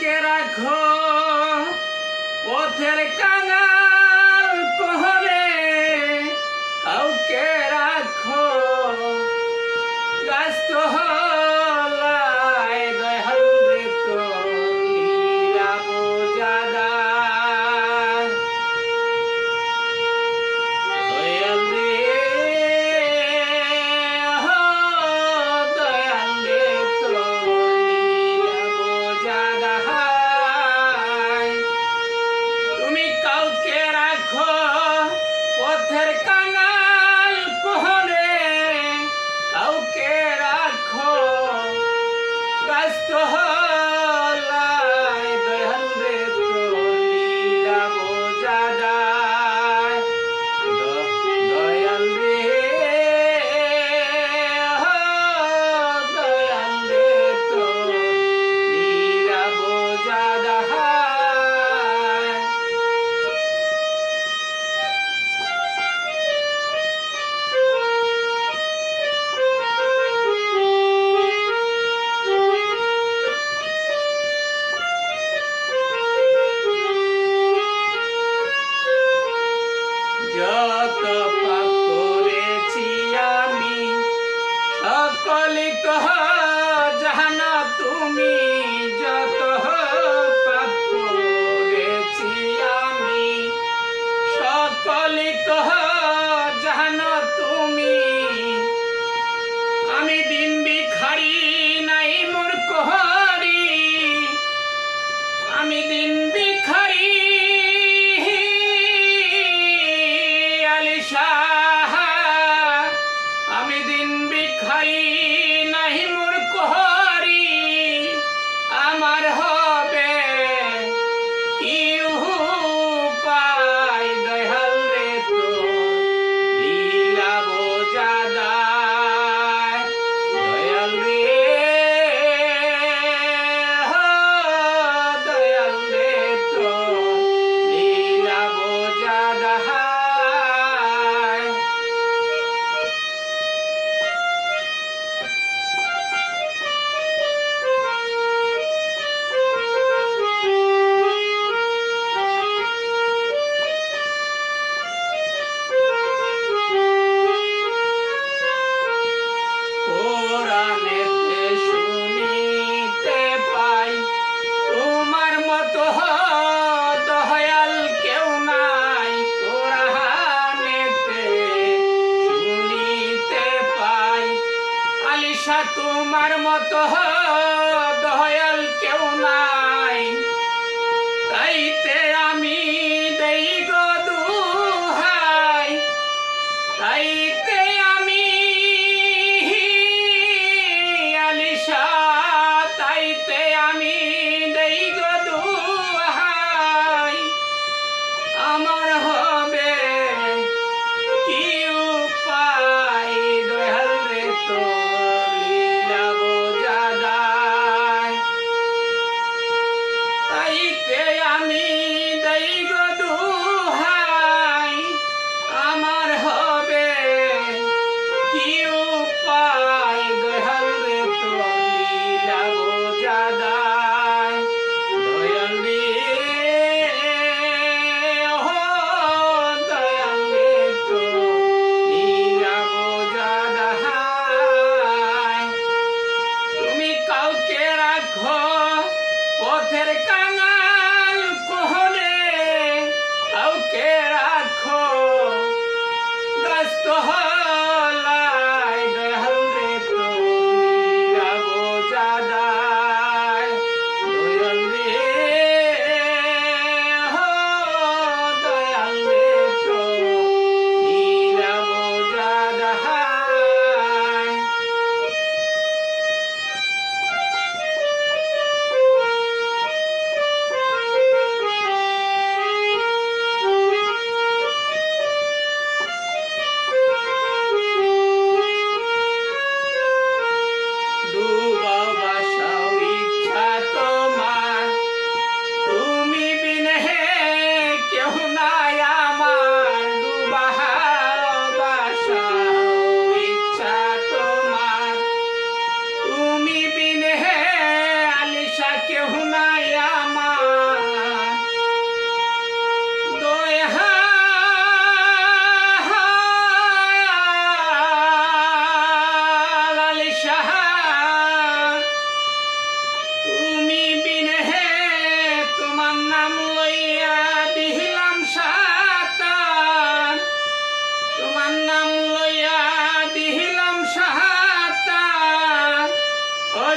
কাউকে রাখো পথের কাঙাল কোহরে, কাউকে রাখো গাছ হলায় দয়াল রে তোর লীলা বোঝাদা। দয়াল রে দয়াল রে তোর লীলা বোঝাদা। তুমি কাউকে রাখো পথের কাঙাল কোহরে, কাউকে রাখো গাছ হলায় দয়াল রে তোর লীলা বোঝাদা। দয়াল রে দয়াল রে তোর লীলা বোঝাদা। যত পাপ করেছি আমি সকলই তো জানো তুমি, যত পাপ করেছি আমি সকলই তো জানো তুমি। আমি দিন ভিখারি নাই মূর্খ হরি, আমি দিন ভিখারি আলিশাহ, আমি দিন ভিখারি নাই মূর্খ হরি। আমার হবে কি উপায় দয়াল রে তোর লীলা বোঝাদা। দয়াল রে দয়াল রে তোর লীলা বোঝাদা। কোরআনেতে শুনিতে পাই তোমার মতো দয়াল কেউ নাই। কোরআনেতে শুনিতে পাই আলিশা তোমার মতো দয়াল কেউ নাই। তাইতে আমি দেই গো দুহাই, তাইতে আমি আলিশা, তাইতে আমি দেই গো দুহাই। আমার হবে কি উপায় দয়াল রে তোর লীলা বোঝাদা। তাইতে আমি দেই গো দুহাই। আমার হবে কি উপায় দয়াল রে তোর লীলা বোঝাদা। দয়াল রে দয়াল রে তোর লীলা বোঝাদা। তুমি কাউকে রাখো পথের কাঙাল কোহরে, কাউকে রাখো গাছ হলায় দয়াল রে তোর লীলা বোঝাদা। দয়াল রে দয়াল রে তোর লীলা বোঝাদা।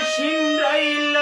আসীন রইল